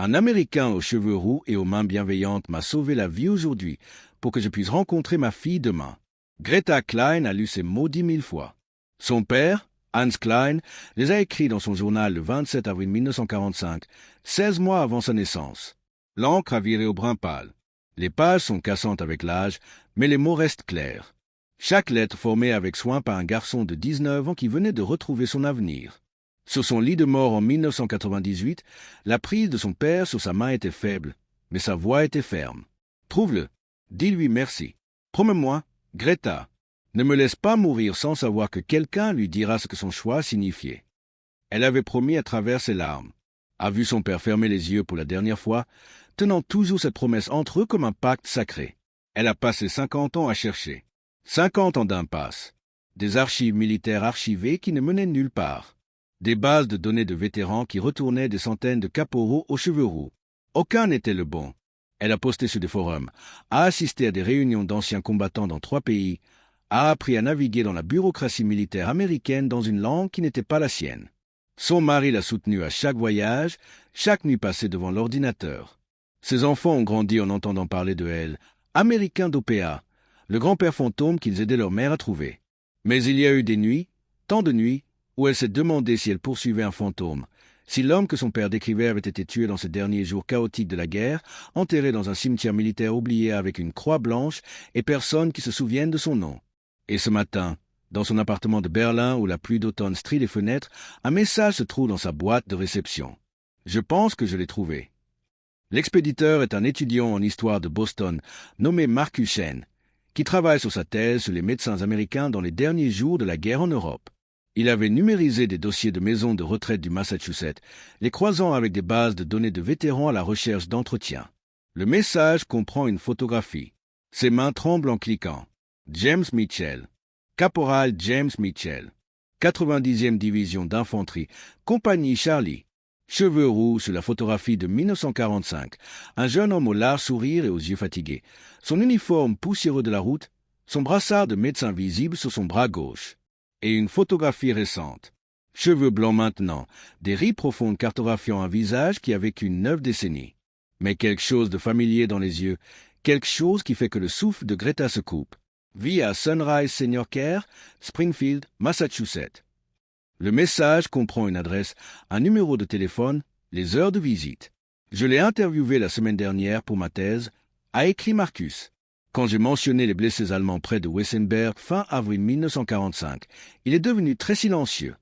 Un Américain aux cheveux roux et aux mains bienveillantes m'a sauvé la vie aujourd'hui pour que je puisse rencontrer ma fille demain. Greta Klein a lu ces mots 10 000 fois. Son père, Hans Klein, les a écrits dans son journal le 27 avril 1945, 16 mois avant sa naissance. L'encre a viré au brun pâle. Les pages sont cassantes avec l'âge, mais les mots restent clairs. Chaque lettre formée avec soin par un garçon de 19 ans qui venait de retrouver son avenir. Sur son lit de mort en 1998, la prise de son père sur sa main était faible, mais sa voix était ferme. Trouve-le. Dis-lui merci. Promets-moi, Greta, ne me laisse pas mourir sans savoir que quelqu'un lui dira ce que son choix signifiait. Elle avait promis à travers ses larmes, a vu son père fermer les yeux pour la dernière fois, tenant toujours cette promesse entre eux comme un pacte sacré. Elle a passé 50 ans à chercher. 50 ans d'impasse. Des archives militaires archivées qui ne menaient nulle part. Des bases de données de vétérans qui retournaient des centaines de caporaux aux cheveux roux. Aucun n'était le bon. Elle a posté sur des forums, a assisté à des réunions d'anciens combattants dans 3 pays, a appris à naviguer dans la bureaucratie militaire américaine dans une langue qui n'était pas la sienne. Son mari l'a soutenue à chaque voyage, chaque nuit passée devant l'ordinateur. Ses enfants ont grandi en entendant parler de elle, américain d'OPA, le grand-père fantôme qu'ils aidaient leur mère à trouver. Mais il y a eu des nuits, tant de nuits, où elle s'est demandé si elle poursuivait un fantôme, si l'homme que son père décrivait avait été tué dans ces derniers jours chaotiques de la guerre, enterré dans un cimetière militaire oublié avec une croix blanche et personne qui se souvienne de son nom. Et ce matin, dans son appartement de Berlin où la pluie d'automne strie les fenêtres, un message se trouve dans sa boîte de réception. Je pense que je l'ai trouvé. L'expéditeur est un étudiant en histoire de Boston, nommé Marcus Shen, qui travaille sur sa thèse sur les médecins américains dans les derniers jours de la guerre en Europe. Il avait numérisé des dossiers de maisons de retraite du Massachusetts, les croisant avec des bases de données de vétérans à la recherche d'entretien. Le message comprend une photographie. Ses mains tremblent en cliquant. James Mitchell, caporal James Mitchell, 90e division d'infanterie, compagnie Charlie. Cheveux roux sur la photographie de 1945, un jeune homme au large sourire et aux yeux fatigués, son uniforme poussiéreux de la route, son brassard de médecin visible sur son bras gauche. Et une photographie récente. Cheveux blancs maintenant, des rides profondes cartographiant un visage qui a vécu 9 décennies. Mais quelque chose de familier dans les yeux, quelque chose qui fait que le souffle de Greta se coupe. Vie à Sunrise Senior Care, Springfield, Massachusetts. Le message comprend une adresse, un numéro de téléphone, les heures de visite. Je l'ai interviewé la semaine dernière pour ma thèse, a écrit Marcus. Quand j'ai mentionné les blessés allemands près de Wessenberg fin avril 1945, il est devenu très silencieux.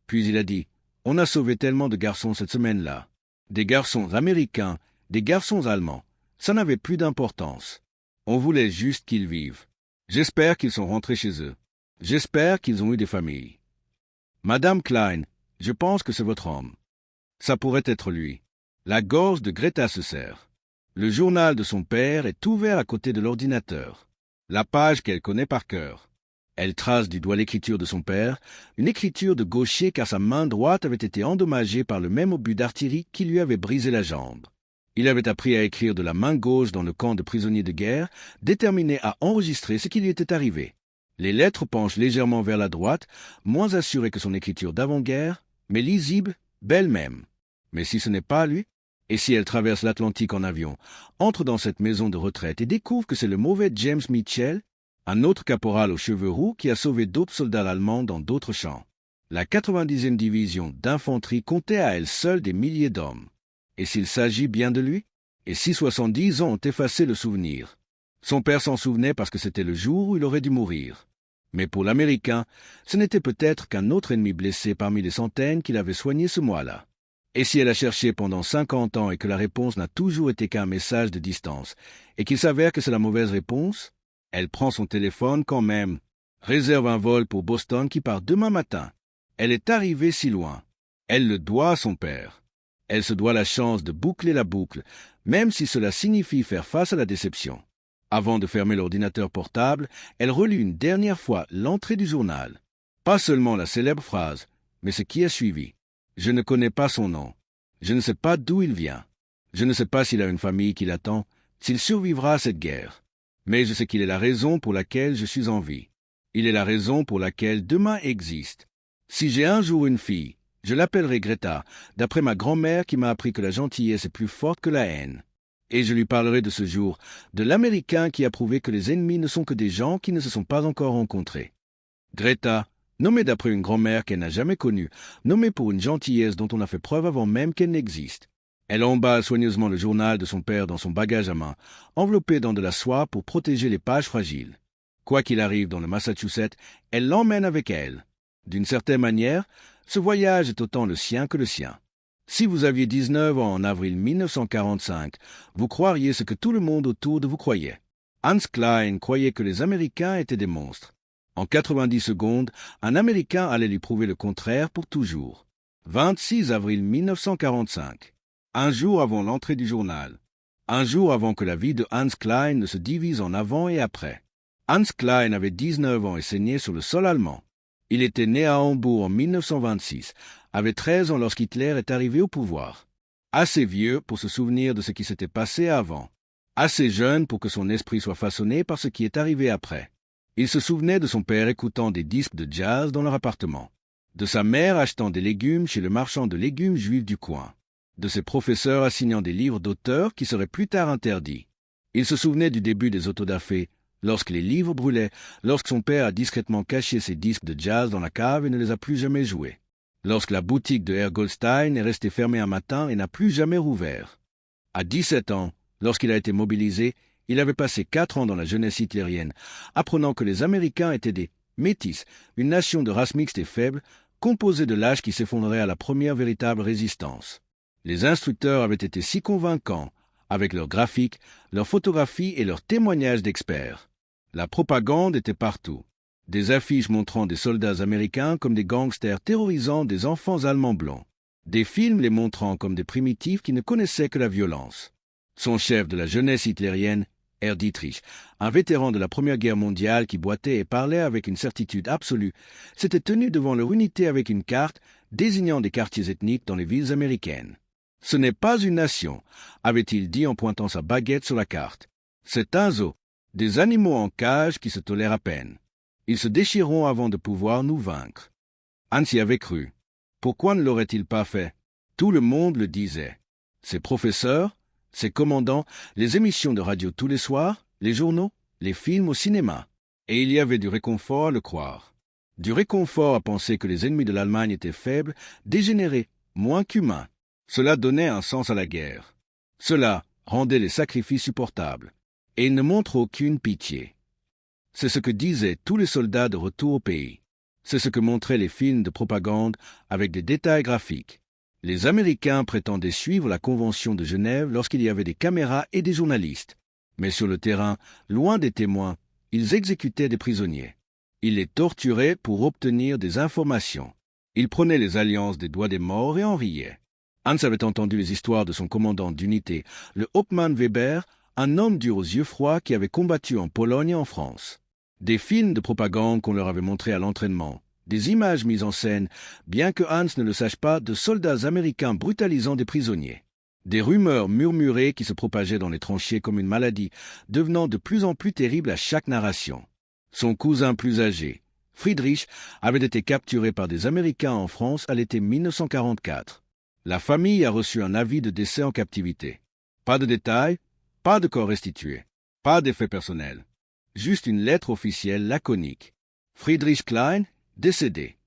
Puis il a dit « On a sauvé tellement de garçons cette semaine-là. Des garçons américains, des garçons allemands. Ça n'avait plus d'importance. On voulait juste qu'ils vivent. J'espère qu'ils sont rentrés chez eux. J'espère qu'ils ont eu des familles. Madame Klein, je pense que c'est votre homme. Ça pourrait être lui. » La gorge de Greta se serre. Le journal de son père est ouvert à côté de l'ordinateur. La page qu'elle connaît par cœur. Elle trace du doigt l'écriture de son père, une écriture de gaucher car sa main droite avait été endommagée par le même obus d'artillerie qui lui avait brisé la jambe. Il avait appris à écrire de la main gauche dans le camp de prisonniers de guerre, déterminé à enregistrer ce qui lui était arrivé. Les lettres penchent légèrement vers la droite, moins assurées que son écriture d'avant-guerre, mais lisible, belle même. Mais si ce n'est pas lui, et si elle traverse l'Atlantique en avion, entre dans cette maison de retraite et découvre que c'est le mauvais James Mitchell, un autre caporal aux cheveux roux qui a sauvé d'autres soldats allemands dans d'autres champs. La 90e division d'infanterie comptait à elle seule des milliers d'hommes. Et s'il s'agit bien de lui? Et si 70 ans ont effacé le souvenir? Son père s'en souvenait parce que c'était le jour où il aurait dû mourir. Mais pour l'Américain, ce n'était peut-être qu'un autre ennemi blessé parmi les centaines qu'il avait soigné ce mois-là. Et si elle a cherché pendant 50 ans et que la réponse n'a toujours été qu'un message de distance, et qu'il s'avère que c'est la mauvaise réponse, elle prend son téléphone quand même, réserve un vol pour Boston qui part demain matin. Elle est arrivée si loin. Elle le doit à son père. Elle se doit la chance de boucler la boucle, même si cela signifie faire face à la déception. Avant de fermer l'ordinateur portable, elle relit une dernière fois l'entrée du journal. Pas seulement la célèbre phrase, mais ce qui a suivi. Je ne connais pas son nom. Je ne sais pas d'où il vient. Je ne sais pas s'il a une famille qui l'attend, s'il survivra à cette guerre. Mais je sais qu'il est la raison pour laquelle je suis en vie. Il est la raison pour laquelle demain existe. Si j'ai un jour une fille, Je l'appellerai Greta, d'après ma grand-mère qui m'a appris que la gentillesse est plus forte que la haine. Et je lui parlerai de ce jour, de l'Américain qui a prouvé que les ennemis ne sont que des gens qui ne se sont pas encore rencontrés. Greta, nommée d'après une grand-mère qu'elle n'a jamais connue, nommée pour une gentillesse dont on a fait preuve avant même qu'elle n'existe. Elle emballe soigneusement le journal de son père dans son bagage à main, enveloppé dans de la soie pour protéger les pages fragiles. Quoi qu'il arrive dans le Massachusetts, elle l'emmène avec elle. D'une certaine manière, ce voyage est autant le sien que le sien. Si vous aviez 19 ans en avril 1945, vous croiriez ce que tout le monde autour de vous croyait. Hans Klein croyait que les Américains étaient des monstres. En 90 secondes, un Américain allait lui prouver le contraire pour toujours. 26 avril 1945. Un jour avant l'entrée du journal. Un jour avant que la vie de Hans Klein ne se divise en avant et après. Hans Klein avait 19 ans et saignait sur le sol allemand. Il était né à Hambourg en 1926, avait 13 ans lorsqu'Hitler est arrivé au pouvoir. Assez vieux pour se souvenir de ce qui s'était passé avant. Assez jeune pour que son esprit soit façonné par ce qui est arrivé après. Il se souvenait de son père écoutant des disques de jazz dans leur appartement, de sa mère achetant des légumes chez le marchand de légumes juif du coin, de ses professeurs assignant des livres d'auteurs qui seraient plus tard interdits. Il se souvenait du début des autodafés, lorsque les livres brûlaient, lorsque son père a discrètement caché ses disques de jazz dans la cave et ne les a plus jamais joués, lorsque la boutique de Herr Goldstein est restée fermée un matin et n'a plus jamais rouvert. À 17 ans, lorsqu'il a été mobilisé, il avait passé 4 ans dans la jeunesse hitlérienne, apprenant que les Américains étaient des métis, une nation de race mixte et faible, composée de lâches qui s'effondrerait à la première véritable résistance. Les instructeurs avaient été si convaincants, avec leurs graphiques, leurs photographies et leurs témoignages d'experts. La propagande était partout. Des affiches montrant des soldats américains comme des gangsters terrorisant des enfants allemands blonds. Des films les montrant comme des primitifs qui ne connaissaient que la violence. Son chef de la jeunesse hitlérienne, Herr Dietrich, un vétéran de la Première Guerre mondiale qui boitait et parlait avec une certitude absolue, s'était tenu devant leur unité avec une carte désignant des quartiers ethniques dans les villes américaines. « Ce n'est pas une nation », avait-il dit en pointant sa baguette sur la carte. « C'est un zoo, des animaux en cage qui se tolèrent à peine. Ils se déchireront avant de pouvoir nous vaincre. » Hans y avait cru. Pourquoi ne l'aurait-il pas fait? Tout le monde le disait. Ses professeurs, ses commandants, les émissions de radio tous les soirs, les journaux, les films au cinéma. Et il y avait du réconfort à le croire. Du réconfort à penser que les ennemis de l'Allemagne étaient faibles, dégénérés, moins qu'humains. Cela donnait un sens à la guerre. Cela rendait les sacrifices supportables. Et il ne montre aucune pitié. C'est ce que disaient tous les soldats de retour au pays. C'est ce que montraient les films de propagande avec des détails graphiques. Les Américains prétendaient suivre la Convention de Genève lorsqu'il y avait des caméras et des journalistes. Mais sur le terrain, loin des témoins, ils exécutaient des prisonniers. Ils les torturaient pour obtenir des informations. Ils prenaient les alliances des doigts des morts et en riaient. Hans avait entendu les histoires de son commandant d'unité, le Hauptmann Weber, un homme dur aux yeux froids qui avait combattu en Pologne et en France. Des films de propagande qu'on leur avait montrés à l'entraînement, des images mises en scène, bien que Hans ne le sache pas, de soldats américains brutalisant des prisonniers. Des rumeurs murmurées qui se propageaient dans les tranchées comme une maladie, devenant de plus en plus terribles à chaque narration. Son cousin plus âgé, Friedrich, avait été capturé par des Américains en France à l'été 1944. La famille a reçu un avis de décès en captivité. Pas de détails, pas de corps restitué, pas d'effets personnels. Juste une lettre officielle laconique. Friedrich Klein, décédé.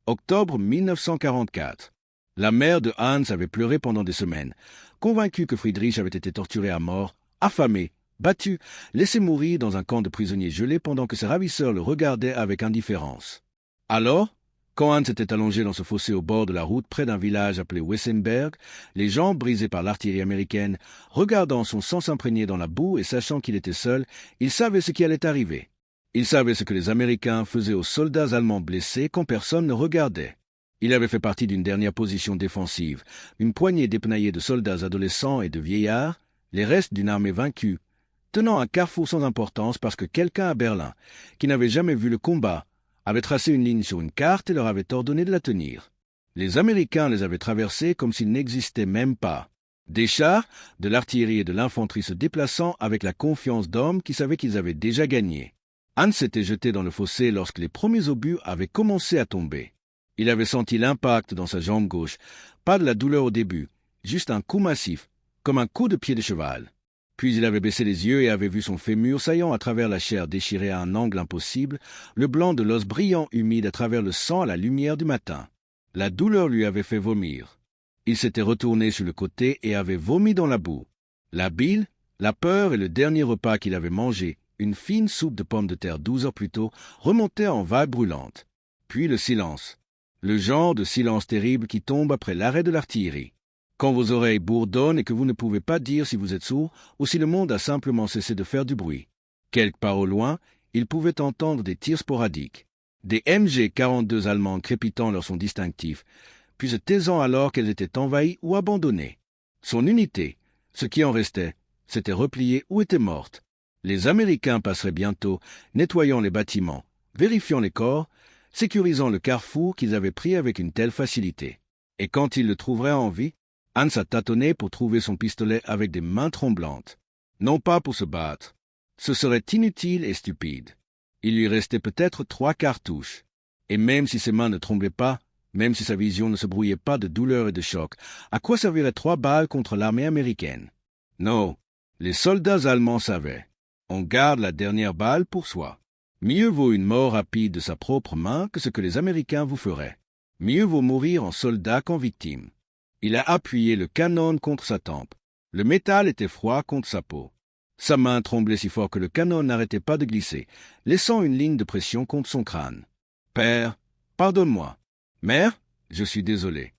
Octobre 1944. La mère de Hans avait pleuré pendant des semaines, convaincue que Friedrich avait été torturé à mort, affamé, battu, laissé mourir dans un camp de prisonniers gelés pendant que ses ravisseurs le regardaient avec indifférence. Alors, quand Hans était allongé dans ce fossé au bord de la route près d'un village appelé Wessenberg, les jambes brisées par l'artillerie américaine, regardant son sang s'imprégner dans la boue et sachant qu'il était seul, il savait ce qui allait arriver. Il savait ce que les Américains faisaient aux soldats allemands blessés quand personne ne regardait. Il avait fait partie d'une dernière position défensive, une poignée dépenaillée de soldats adolescents et de vieillards, les restes d'une armée vaincue, tenant un carrefour sans importance parce que quelqu'un à Berlin, qui n'avait jamais vu le combat, avait tracé une ligne sur une carte et leur avait ordonné de la tenir. Les Américains les avaient traversés comme s'ils n'existaient même pas. Des chars, de l'artillerie et de l'infanterie se déplaçant avec la confiance d'hommes qui savaient qu'ils avaient déjà gagné. Hans s'était jeté dans le fossé lorsque les premiers obus avaient commencé à tomber. Il avait senti l'impact dans sa jambe gauche, pas de la douleur au début, juste un coup massif, comme un coup de pied de cheval. Puis il avait baissé les yeux et avait vu son fémur saillant à travers la chair déchirée à un angle impossible, le blanc de l'os brillant humide à travers le sang à la lumière du matin. La douleur lui avait fait vomir. Il s'était retourné sur le côté et avait vomi dans la boue. La bile, la peur et le dernier repas qu'il avait mangé, une fine soupe de pommes de terre 12 heures plus tôt, remontaient en vagues brûlantes. Puis le silence. Le genre de silence terrible qui tombe après l'arrêt de l'artillerie. Quand vos oreilles bourdonnent et que vous ne pouvez pas dire si vous êtes sourd ou si le monde a simplement cessé de faire du bruit. Quelque part au loin, il pouvait entendre des tirs sporadiques. Des MG-42 allemands crépitant leur son distinctif, puis se taisant alors qu'elles étaient envahies ou abandonnées. Son unité, ce qui en restait, s'était repliée ou était morte. Les Américains passeraient bientôt, nettoyant les bâtiments, vérifiant les corps, sécurisant le carrefour qu'ils avaient pris avec une telle facilité. Et quand ils le trouveraient en vie, Hans a tâtonné pour trouver son pistolet avec des mains tremblantes. Non pas pour se battre. Ce serait inutile et stupide. Il lui restait peut-être 3 cartouches. Et même si ses mains ne tremblaient pas, même si sa vision ne se brouillait pas de douleur et de choc, à quoi serviraient 3 balles contre l'armée américaine? Non, les soldats allemands savaient. On garde la dernière balle pour soi. Mieux vaut une mort rapide de sa propre main que ce que les Américains vous feraient. Mieux vaut mourir en soldat qu'en victime. Il a appuyé le canon contre sa tempe. Le métal était froid contre sa peau. Sa main tremblait si fort que le canon n'arrêtait pas de glisser, laissant une ligne de pression contre son crâne. « Père, pardonne-moi. Mère, je suis désolé. »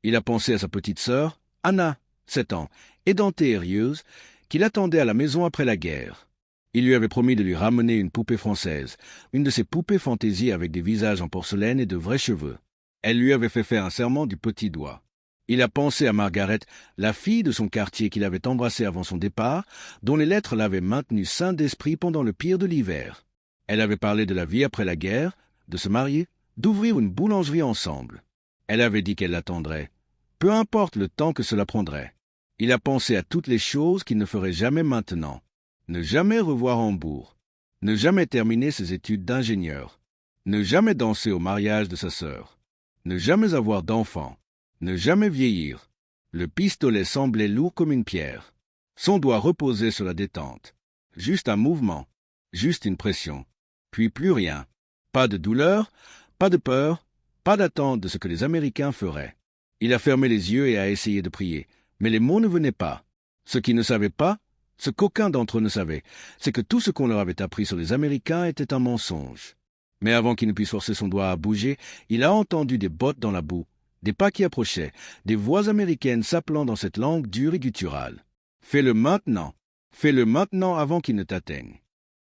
Il a pensé à sa petite sœur, Anna, 7 ans, édentée et rieuse, qui l'attendait à la maison après la guerre. Il lui avait promis de lui ramener une poupée française, une de ces poupées fantaisie avec des visages en porcelaine et de vrais cheveux. Elle lui avait fait faire un serment du petit doigt. Il a pensé à Margaret, la fille de son quartier qu'il avait embrassée avant son départ, dont les lettres l'avaient maintenu sain d'esprit pendant le pire de l'hiver. Elle avait parlé de la vie après la guerre, de se marier, d'ouvrir une boulangerie ensemble. Elle avait dit qu'elle l'attendrait, peu importe le temps que cela prendrait. Il a pensé à toutes les choses qu'il ne ferait jamais maintenant. Ne jamais revoir Hambourg, ne jamais terminer ses études d'ingénieur, ne jamais danser au mariage de sa sœur, ne jamais avoir d'enfant, ne jamais vieillir. Le pistolet semblait lourd comme une pierre. Son doigt reposait sur la détente. Juste un mouvement, juste une pression. Puis plus rien. Pas de douleur, pas de peur, pas d'attente de ce que les Américains feraient. Il a fermé les yeux et a essayé de prier, mais les mots ne venaient pas. Ce qu'il ne savait pas, ce qu'aucun d'entre eux ne savait, c'est que tout ce qu'on leur avait appris sur les Américains était un mensonge. Mais avant qu'il ne puisse forcer son doigt à bouger, il a entendu des bottes dans la boue, des pas qui approchaient, des voix américaines s'appelant dans cette langue dure et gutturale. « Fais-le maintenant avant qu'il ne t'atteigne. »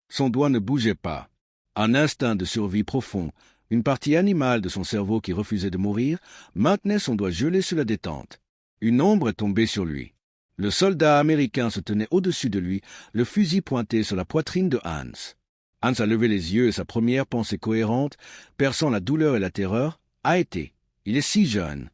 Son doigt ne bougeait pas. Un instinct de survie profond, une partie animale de son cerveau qui refusait de mourir, maintenait son doigt gelé sur la détente. Une ombre est tombée sur lui. Le soldat américain se tenait au-dessus de lui, le fusil pointé sur la poitrine de Hans. Hans a levé les yeux et sa première pensée cohérente, perçant la douleur et la terreur, a été « Il est si jeune ».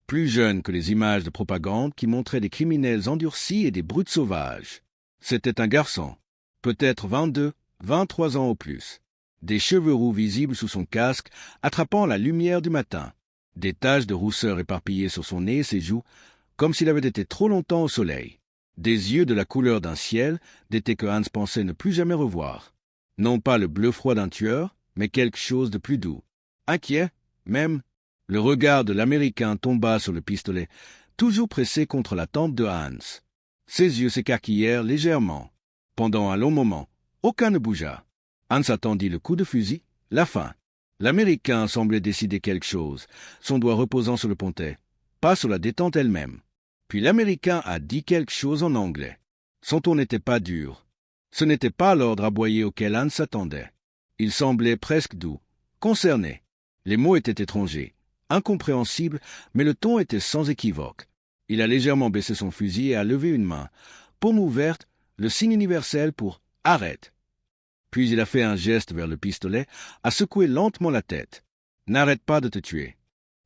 Plus jeune que les images de propagande qui montraient des criminels endurcis et des brutes sauvages. C'était un garçon, peut-être 22, 23 ans au plus. Des cheveux roux visibles sous son casque, attrapant la lumière du matin. Des taches de rousseur éparpillées sur son nez et ses joues, comme s'il avait été trop longtemps au soleil. Des yeux de la couleur d'un ciel, d'été que Hans pensait ne plus jamais revoir. Non pas le bleu froid d'un tueur, mais quelque chose de plus doux. Inquiet, même. Le regard de l'Américain tomba sur le pistolet, toujours pressé contre la tempe de Hans. Ses yeux s'écarquillèrent légèrement. Pendant un long moment, aucun ne bougea. Hans attendit le coup de fusil, la fin. L'Américain semblait décider quelque chose, son doigt reposant sur le pontet, pas sur la détente elle-même. Puis l'Américain a dit quelque chose en anglais. Son ton n'était pas dur. Ce n'était pas l'ordre aboyé auquel Hans s'attendait. Il semblait presque doux, concerné. Les mots étaient étrangers, incompréhensibles, mais le ton était sans équivoque. Il a légèrement baissé son fusil et a levé une main, paume ouverte, le signe universel pour « Arrête ». Puis il a fait un geste vers le pistolet, a secoué lentement la tête. « N'arrête pas de te tuer ».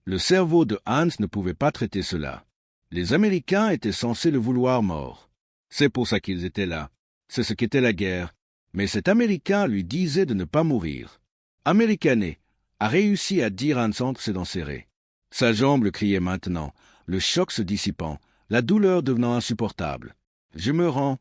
Le cerveau de Hans ne pouvait pas traiter cela. Les Américains étaient censés le vouloir mort. C'est pour ça qu'ils étaient là. C'est ce qu'était la guerre. Mais cet Américain lui disait de ne pas mourir. Américané, a réussi à dire Hans entre ses dents serrées. Sa jambe le criait maintenant, le choc se dissipant, la douleur devenant insupportable. « Je me rends. »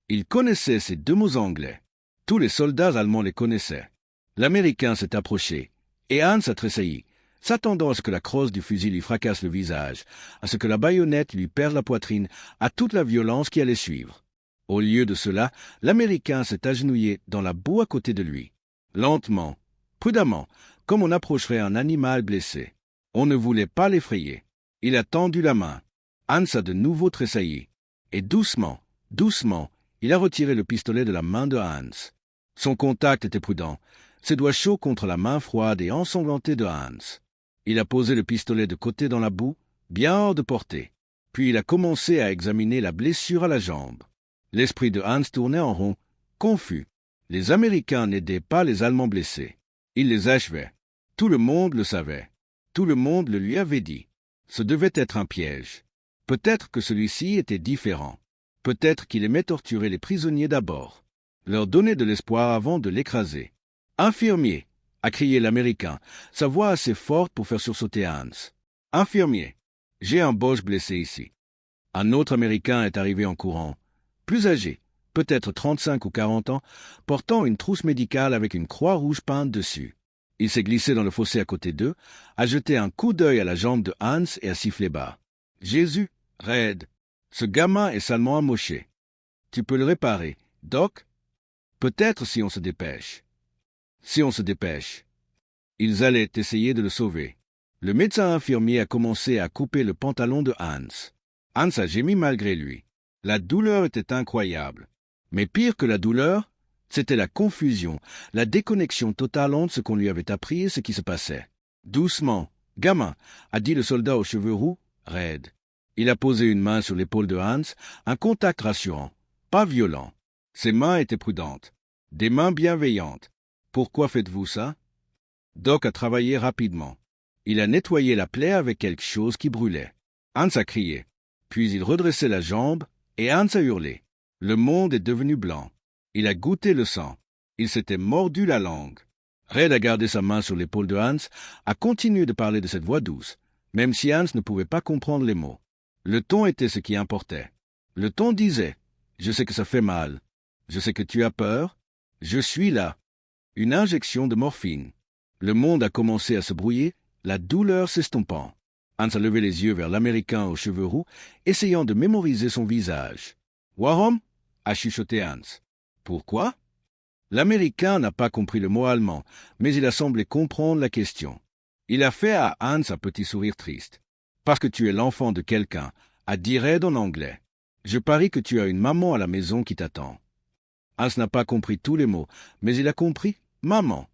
Il connaissait ces deux mots anglais. Tous les soldats allemands les connaissaient. L'Américain s'est approché, et Hans a tressailli, s'attendant à ce que la crosse du fusil lui fracasse le visage, à ce que la baïonnette lui perde la poitrine, à toute la violence qui allait suivre. Au lieu de cela, l'Américain s'est agenouillé dans la boue à côté de lui. Lentement, prudemment, comme on approcherait un animal blessé. On ne voulait pas l'effrayer. Il a tendu la main. Hans a de nouveau tressailli. Et doucement, doucement, il a retiré le pistolet de la main de Hans. Son contact était prudent, ses doigts chauds contre la main froide et ensanglantée de Hans. Il a posé le pistolet de côté dans la boue, bien hors de portée. Puis il a commencé à examiner la blessure à la jambe. L'esprit de Hans tournait en rond, confus. Les Américains n'aidaient pas les Allemands blessés. Ils les achevaient. Tout le monde le savait. Tout le monde le lui avait dit. Ce devait être un piège. Peut-être que celui-ci était différent. Peut-être qu'il aimait torturer les prisonniers d'abord. Leur donner de l'espoir avant de l'écraser. « Infirmier !» a crié l'Américain, sa voix assez forte pour faire sursauter Hans. « Infirmier, j'ai un Boche blessé ici. » Un autre Américain est arrivé en courant, plus âgé, peut-être 35 ou 40 ans, portant une trousse médicale avec une croix rouge peinte dessus. Il s'est glissé dans le fossé à côté d'eux, a jeté un coup d'œil à la jambe de Hans et a sifflé bas. « Jésus, raide, ce gamin est salement amoché. Tu peux le réparer, Doc? Peut-être si on se dépêche. » Si on se dépêche. Ils allaient essayer de le sauver. Le médecin infirmier a commencé à couper le pantalon de Hans. Hans a gémi malgré lui. La douleur était incroyable. Mais pire que la douleur, c'était la confusion, la déconnexion totale entre ce qu'on lui avait appris et ce qui se passait. « Doucement, gamin !» a dit le soldat aux cheveux roux, raide. Il a posé une main sur l'épaule de Hans, un contact rassurant, pas violent. Ses mains étaient prudentes, des mains bienveillantes. « Pourquoi faites-vous ça ?» Doc a travaillé rapidement. Il a nettoyé la plaie avec quelque chose qui brûlait. Hans a crié. Puis il redressait la jambe et Hans a hurlé. Le monde est devenu blanc. Il a goûté le sang. Il s'était mordu la langue. Red a gardé sa main sur l'épaule de Hans, a continué de parler de cette voix douce, même si Hans ne pouvait pas comprendre les mots. Le ton était ce qui importait. Le ton disait « Je sais que ça fait mal. Je sais que tu as peur. Je suis là. » Une injection de morphine. Le monde a commencé à se brouiller, la douleur s'estompant. Hans a levé les yeux vers l'Américain aux cheveux roux, essayant de mémoriser son visage. « Warum » a chuchoté Hans. « Pourquoi » L'Américain n'a pas compris le mot allemand, mais il a semblé comprendre la question. Il a fait à Hans un petit sourire triste. « Parce que tu es l'enfant de quelqu'un » a dit Red en anglais. « Je parie que tu as une maman à la maison qui t'attend. » Hans n'a pas compris tous les mots, mais il a compris « maman ».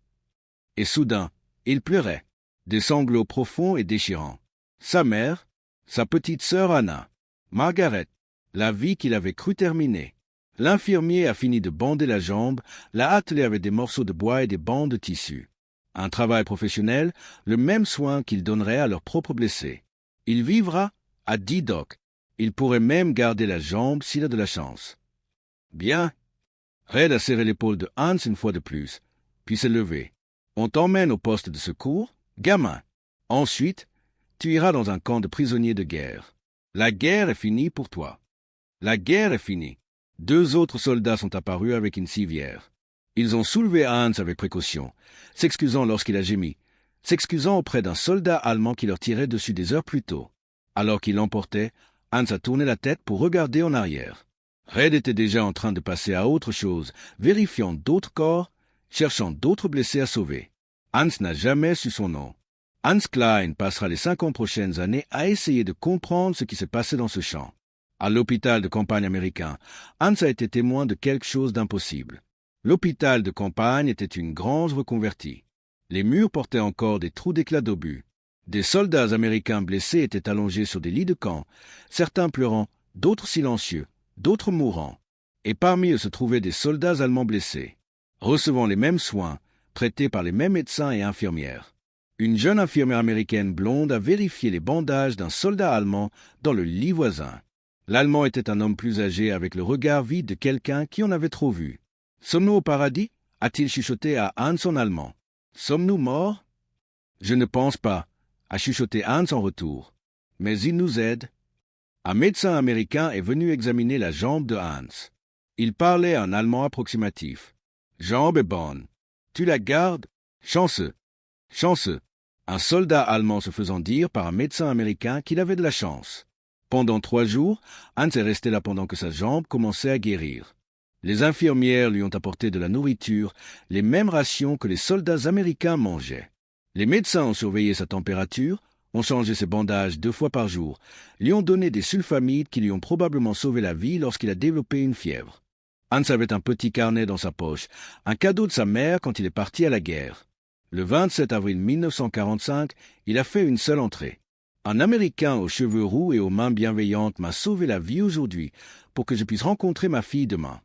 Et soudain, il pleurait, des sanglots profonds et déchirants. Sa mère, sa petite sœur Anna, Margaret, la vie qu'il avait cru terminée. L'infirmier a fini de bander la jambe, l'a attelé avec des morceaux de bois et des bandes de tissu. Un travail professionnel, le même soin qu'il donnerait à leur propre blessé. Il vivra, a dit Doc. Il pourrait même garder la jambe s'il a de la chance. Bien. Red a serré l'épaule de Hans une fois de plus, puis s'est levé. On t'emmène au poste de secours, gamin. Ensuite, tu iras dans un camp de prisonniers de guerre. La guerre est finie pour toi. La guerre est finie. 2 autres soldats sont apparus avec une civière. Ils ont soulevé Hans avec précaution, s'excusant lorsqu'il a gémi, s'excusant auprès d'un soldat allemand qui leur tirait dessus des heures plus tôt. Alors qu'il l'emportait, Hans a tourné la tête pour regarder en arrière. Red était déjà en train de passer à autre chose, vérifiant d'autres corps, cherchant d'autres blessés à sauver. Hans n'a jamais su son nom. Hans Klein passera les 50 prochaines années à essayer de comprendre ce qui s'est passé dans ce champ. À l'hôpital de campagne américain, Hans a été témoin de quelque chose d'impossible. L'hôpital de campagne était une grange reconvertie. Les murs portaient encore des trous d'éclats d'obus. Des soldats américains blessés étaient allongés sur des lits de camp, certains pleurant, d'autres silencieux, d'autres mourant. Et parmi eux se trouvaient des soldats allemands blessés, recevant les mêmes soins, traités par les mêmes médecins et infirmières. Une jeune infirmière américaine blonde a vérifié les bandages d'un soldat allemand dans le lit voisin. L'Allemand était un homme plus âgé avec le regard vide de quelqu'un qui en avait trop vu. « Sommes-nous au paradis » a-t-il chuchoté à Hans en allemand. « Sommes-nous morts » Je ne pense pas, a chuchoté Hans en retour. Mais il nous aide. Un médecin américain est venu examiner la jambe de Hans. Il parlait un allemand approximatif. Jambe est bonne. Tu la gardes? Chanceux. Chanceux. Un soldat allemand se faisant dire par un médecin américain qu'il avait de la chance. Pendant 3 jours, Hans est resté là pendant que sa jambe commençait à guérir. Les infirmières lui ont apporté de la nourriture, les mêmes rations que les soldats américains mangeaient. Les médecins ont surveillé sa température, ont changé ses bandages 2 fois par jour, lui ont donné des sulfamides qui lui ont probablement sauvé la vie lorsqu'il a développé une fièvre. Hans avait un petit carnet dans sa poche, un cadeau de sa mère quand il est parti à la guerre. Le 27 avril 1945, il a fait une seule entrée. Un Américain aux cheveux roux et aux mains bienveillantes m'a sauvé la vie aujourd'hui pour que je puisse rencontrer ma fille demain.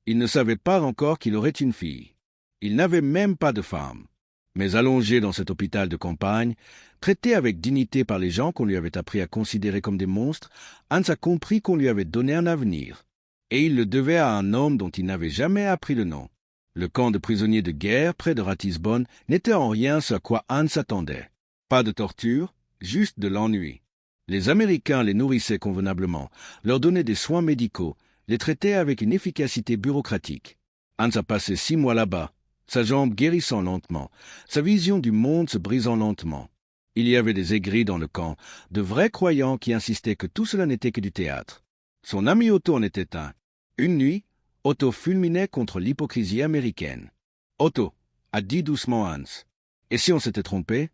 Il ne savait pas encore qu'il aurait une fille. Il n'avait même pas de femme. Mais allongé dans cet hôpital de campagne, traité avec dignité par les gens qu'on lui avait appris à considérer comme des monstres, Hans a compris qu'on lui avait donné un avenir. Et il le devait à un homme dont il n'avait jamais appris le nom. Le camp de prisonniers de guerre près de Ratisbonne n'était en rien ce à quoi Hans s'attendait. Pas de torture, juste de l'ennui. Les Américains les nourrissaient convenablement, leur donnaient des soins médicaux, les traitaient avec une efficacité bureaucratique. Hans a passé 6 mois là-bas, sa jambe guérissant lentement, sa vision du monde se brisant lentement. Il y avait des aigris dans le camp, de vrais croyants qui insistaient que tout cela n'était que du théâtre. Son ami Otto en était un. Une nuit, Otto fulminait contre l'hypocrisie américaine. « Otto » a dit doucement Hans. « Et si on s'était trompé ?»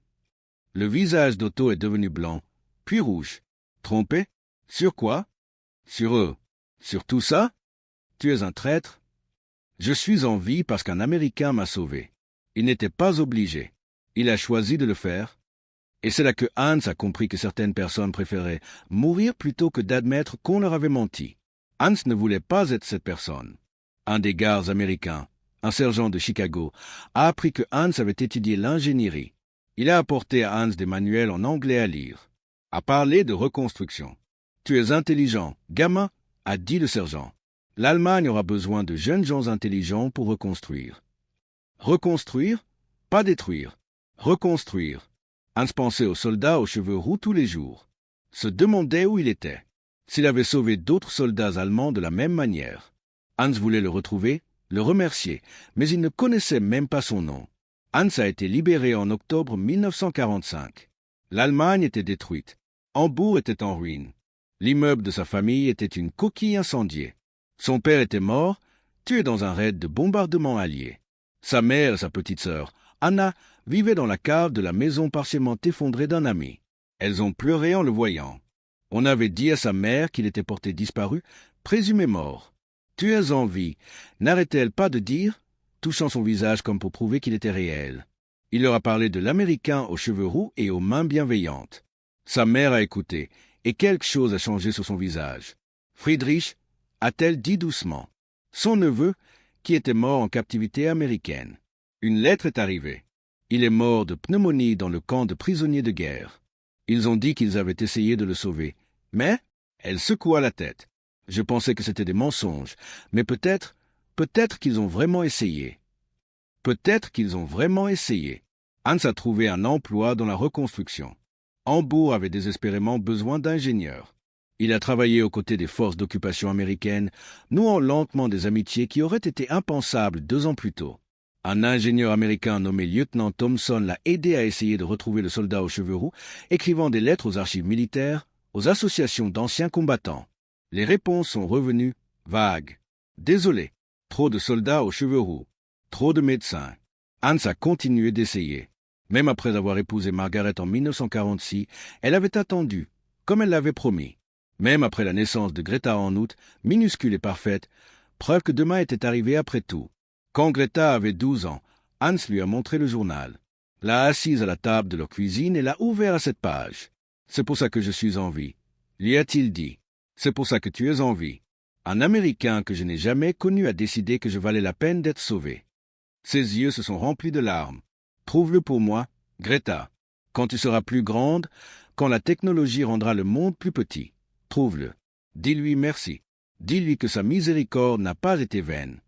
Le visage d'Otto est devenu blanc, puis rouge. « Trompé? Sur quoi? Sur eux. Sur tout ça? Tu es un traître? Je suis en vie parce qu'un Américain m'a sauvé. Il n'était pas obligé. Il a choisi de le faire. Et c'est là que Hans a compris que certaines personnes préféraient mourir plutôt que d'admettre qu'on leur avait menti. Hans ne voulait pas être cette personne. Un des gardes américains, un sergent de Chicago, a appris que Hans avait étudié l'ingénierie. Il a apporté à Hans des manuels en anglais à lire. A parlé de reconstruction. « Tu es intelligent, gamin » a dit le sergent. « L'Allemagne aura besoin de jeunes gens intelligents pour reconstruire. » Reconstruire? Pas détruire. Reconstruire. Hans pensait au soldat aux cheveux roux tous les jours. Se demandait où il était. S'il avait sauvé d'autres soldats allemands de la même manière. Hans voulait le retrouver, le remercier, mais il ne connaissait même pas son nom. Hans a été libéré en octobre 1945. L'Allemagne était détruite. Hambourg était en ruine. L'immeuble de sa famille était une coquille incendiée. Son père était mort, tué dans un raid de bombardement allié. Sa mère et sa petite sœur, Anna, vivaient dans la cave de la maison partiellement effondrée d'un ami. Elles ont pleuré en le voyant. On avait dit à sa mère qu'il était porté disparu, présumé mort. « Tu es en vie », n'arrêtait-elle pas de dire, touchant son visage comme pour prouver qu'il était réel. Il leur a parlé de l'Américain aux cheveux roux et aux mains bienveillantes. Sa mère a écouté, et quelque chose a changé sur son visage. « Friedrich » a-t-elle dit doucement. Son neveu, qui était mort en captivité américaine. Une lettre est arrivée. Il est mort de pneumonie dans le camp de prisonniers de guerre. Ils ont dit qu'ils avaient essayé de le sauver. Mais elle secoua la tête. Je pensais que c'était des mensonges, mais peut-être qu'ils ont vraiment essayé. Peut-être qu'ils ont vraiment essayé. Hans a trouvé un emploi dans la reconstruction. Hambourg avait désespérément besoin d'ingénieurs. Il a travaillé aux côtés des forces d'occupation américaines, nouant lentement des amitiés qui auraient été impensables 2 ans plus tôt. Un ingénieur américain nommé lieutenant Thompson l'a aidé à essayer de retrouver le soldat aux cheveux roux, écrivant des lettres aux archives militaires, aux associations d'anciens combattants. Les réponses sont revenues vagues. Désolé, trop de soldats aux cheveux roux, trop de médecins. Hans a continué d'essayer. Même après avoir épousé Margaret en 1946, elle avait attendu, comme elle l'avait promis. Même après la naissance de Greta en août, minuscule et parfaite, preuve que demain était arrivé après tout. Quand Greta avait 12 ans, Hans lui a montré le journal. L'a assise à la table de leur cuisine et l'a ouvert à cette page. « C'est pour ça que je suis en vie. » lui a-t-il dit. « C'est pour ça que tu es en vie. » Un Américain que je n'ai jamais connu a décidé que je valais la peine d'être sauvé. Ses yeux se sont remplis de larmes. « Prouve-le pour moi, Greta. Quand tu seras plus grande, quand la technologie rendra le monde plus petit, prouve-le. Dis-lui merci. Dis-lui que sa miséricorde n'a pas été vaine. »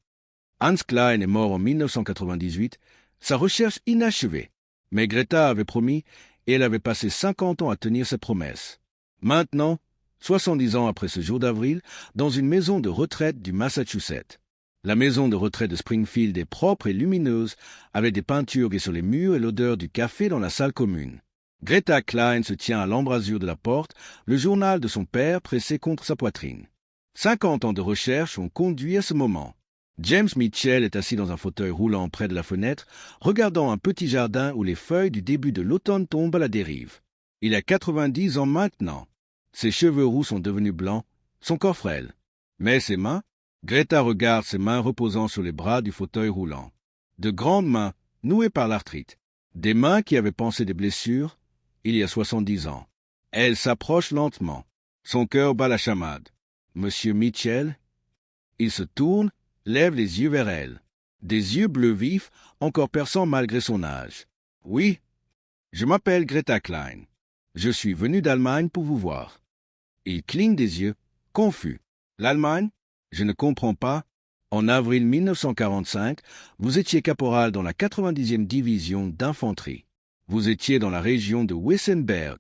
Hans Klein est mort en 1998, sa recherche inachevée. Mais Greta avait promis, et elle avait passé 50 ans à tenir sa promesse. Maintenant, 70 ans après ce jour d'avril, dans une maison de retraite du Massachusetts. La maison de retraite de Springfield est propre et lumineuse, avec des peintures gaies sur les murs et l'odeur du café dans la salle commune. Greta Klein se tient à l'embrasure de la porte, le journal de son père pressé contre sa poitrine. 50 ans de recherche ont conduit à ce moment. James Mitchell est assis dans un fauteuil roulant près de la fenêtre, regardant un petit jardin où les feuilles du début de l'automne tombent à la dérive. Il a 90 ans maintenant. Ses cheveux roux sont devenus blancs, son corps frêle. Mais ses mains, Greta regarde ses mains reposant sur les bras du fauteuil roulant. De grandes mains, nouées par l'arthrite. Des mains qui avaient pansé des blessures, il y a 70 ans. Elle s'approche lentement. Son cœur bat la chamade. Monsieur Mitchell? Il se tourne, lève les yeux vers elle. Des yeux bleus vifs, encore perçants malgré son âge. Oui, je m'appelle Greta Klein. Je suis venu d'Allemagne pour vous voir. Il cligne des yeux, confus. L'Allemagne? Je ne comprends pas. En avril 1945, vous étiez caporal dans la 90e division d'infanterie. Vous étiez dans la région de Wissenberg.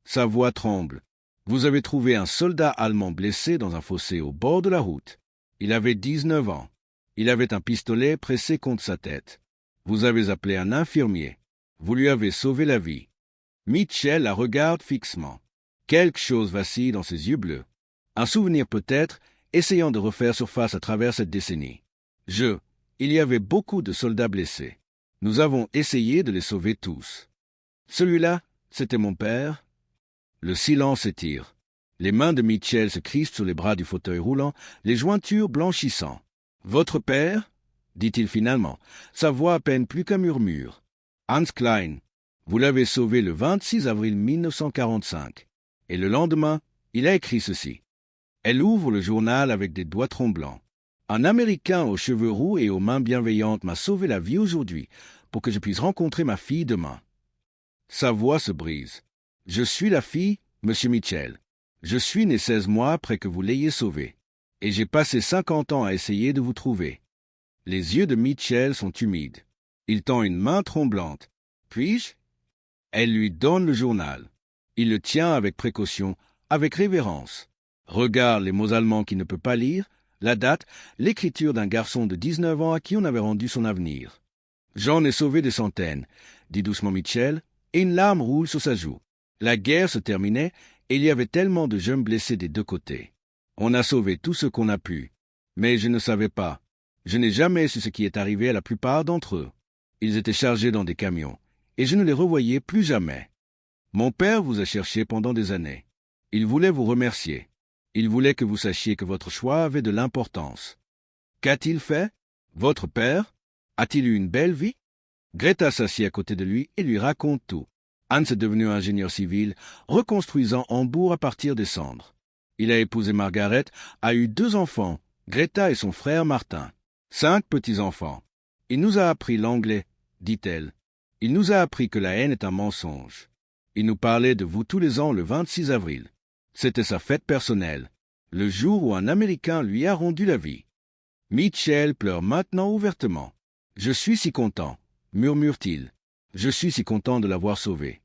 Sa voix tremble. Vous avez trouvé un soldat allemand blessé dans un fossé au bord de la route. Il avait 19 ans. Il avait un pistolet pressé contre sa tête. Vous avez appelé un infirmier. Vous lui avez sauvé la vie. Mitchell la regarde fixement. Quelque chose vacille dans ses yeux bleus. Un souvenir peut-être, essayant de refaire surface à travers cette décennie. Il y avait beaucoup de soldats blessés. Nous avons essayé de les sauver tous. Celui-là, c'était mon père. Le silence s'étire. Les mains de Mitchell se crispent sur les bras du fauteuil roulant, les jointures blanchissant. « Votre père ?» dit-il finalement, sa voix à peine plus qu'un murmure. « Hans Klein, vous l'avez sauvé le 26 avril 1945. Et le lendemain, il a écrit ceci. » Elle ouvre le journal avec des doigts tremblants. « Un Américain aux cheveux roux et aux mains bienveillantes m'a sauvé la vie aujourd'hui pour que je puisse rencontrer ma fille demain. » Sa voix se brise. « Je suis la fille, Monsieur Mitchell. Je suis né 16 mois après que vous l'ayez sauvée. Et j'ai passé 50 ans à essayer de vous trouver. » Les yeux de Mitchell sont humides. Il tend une main tremblante. « Puis-je » Elle lui donne le journal. Il le tient avec précaution, avec révérence. Regarde les mots allemands qu'il ne peut pas lire, la date, l'écriture d'un garçon de 19 ans à qui on avait rendu son avenir. « J'en ai sauvé des centaines, » dit doucement Mitchell, et une larme roule sur sa joue. La guerre se terminait, et il y avait tellement de jeunes blessés des deux côtés. On a sauvé tout ce qu'on a pu. Mais je ne savais pas. Je n'ai jamais su ce qui est arrivé à la plupart d'entre eux. Ils étaient chargés dans des camions, et je ne les revoyais plus jamais. Mon père vous a cherché pendant des années. Il voulait vous remercier. Il voulait que vous sachiez que votre choix avait de l'importance. Qu'a-t-il fait? Votre père? A-t-il eu une belle vie? Greta s'assied à côté de lui et lui raconte tout. Hans est devenu ingénieur civil, reconstruisant Hambourg à partir des cendres. Il a épousé Margaret, a eu 2 enfants, Greta et son frère Martin. 5 petits-enfants. Il nous a appris l'anglais, dit-elle. Il nous a appris que la haine est un mensonge. Il nous parlait de vous tous les ans le 26 avril. C'était sa fête personnelle, le jour où un Américain lui a rendu la vie. Mitchell pleure maintenant ouvertement. « Je suis si content, » murmure-t-il. « Je suis si content de l'avoir sauvé. »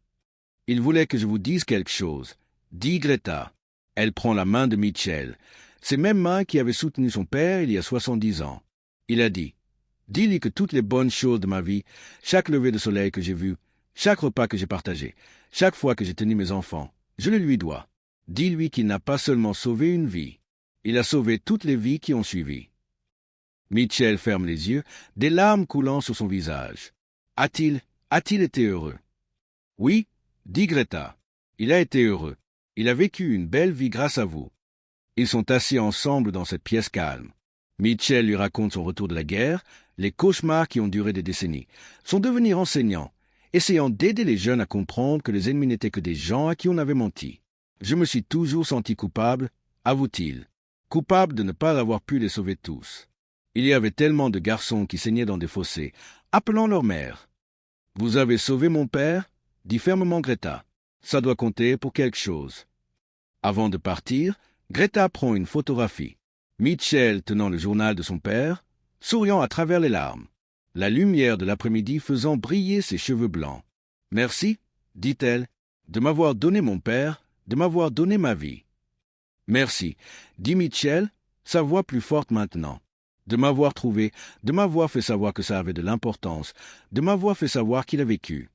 Il voulait que je vous dise quelque chose, dit Greta. Elle prend la main de Mitchell, ces mêmes mains qui avaient soutenu son père il y a 70 ans. Il a dit, « Dis-lui que toutes les bonnes choses de ma vie, chaque lever de soleil que j'ai vu, chaque repas que j'ai partagé, chaque fois que j'ai tenu mes enfants, je le lui dois. Dis-lui qu'il n'a pas seulement sauvé une vie, il a sauvé toutes les vies qui ont suivi. » Mitchell ferme les yeux, des larmes coulant sur son visage. A-t-il été heureux? Oui, dit Greta. Il a été heureux. Il a vécu une belle vie grâce à vous. Ils sont assis ensemble dans cette pièce calme. Mitchell lui raconte son retour de la guerre, les cauchemars qui ont duré des décennies, son devenir enseignant, essayant d'aider les jeunes à comprendre que les ennemis n'étaient que des gens à qui on avait menti. Je me suis toujours senti coupable, avoue-t-il, coupable de ne pas avoir pu les sauver tous. Il y avait tellement de garçons qui saignaient dans des fossés, appelant leur mère. « Vous avez sauvé mon père ?» dit fermement Greta. « Ça doit compter pour quelque chose. » Avant de partir, Greta prend une photographie. Mitchell tenant le journal de son père, souriant à travers les larmes, la lumière de l'après-midi faisant briller ses cheveux blancs. Merci, dit-elle, de m'avoir donné mon père, de m'avoir donné ma vie. Merci, dit Mitchell, sa voix plus forte maintenant. De m'avoir trouvé, de m'avoir fait savoir que ça avait de l'importance, de m'avoir fait savoir qu'il a vécu.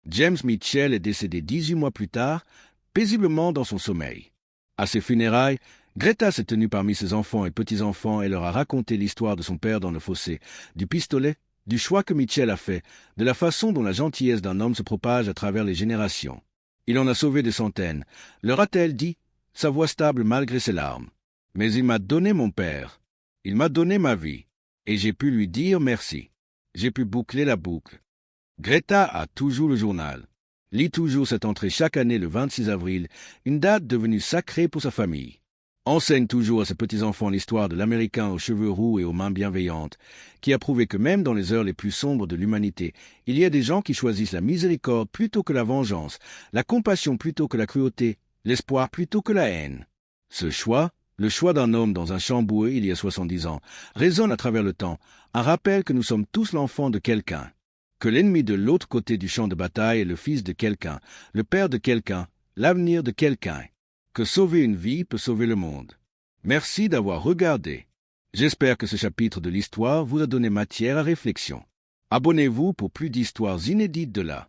James Mitchell est décédé 18 mois plus tard, paisiblement dans son sommeil. À ses funérailles, Greta s'est tenue parmi ses enfants et petits-enfants et leur a raconté l'histoire de son père dans le fossé, du pistolet, du choix que Mitchell a fait, de la façon dont la gentillesse d'un homme se propage à travers les générations. Il en a sauvé des centaines, leur a-t-elle dit, sa voix stable malgré ses larmes. Mais il m'a donné mon père. Il m'a donné ma vie. Et j'ai pu lui dire merci. J'ai pu boucler la boucle. Greta a toujours le journal. Lit toujours cette entrée chaque année le 26 avril, une date devenue sacrée pour sa famille. Enseigne toujours à ses petits-enfants l'histoire de l'Américain aux cheveux roux et aux mains bienveillantes, qui a prouvé que même dans les heures les plus sombres de l'humanité, il y a des gens qui choisissent la miséricorde plutôt que la vengeance, la compassion plutôt que la cruauté, l'espoir plutôt que la haine. Ce choix, le choix d'un homme dans un champ boueux il y a 70 ans, résonne à travers le temps, un rappel que nous sommes tous l'enfant de quelqu'un, que l'ennemi de l'autre côté du champ de bataille est le fils de quelqu'un, le père de quelqu'un, l'avenir de quelqu'un, que sauver une vie peut sauver le monde. Merci d'avoir regardé. J'espère que ce chapitre de l'histoire vous a donné matière à réflexion. Abonnez-vous pour plus d'histoires inédites de là.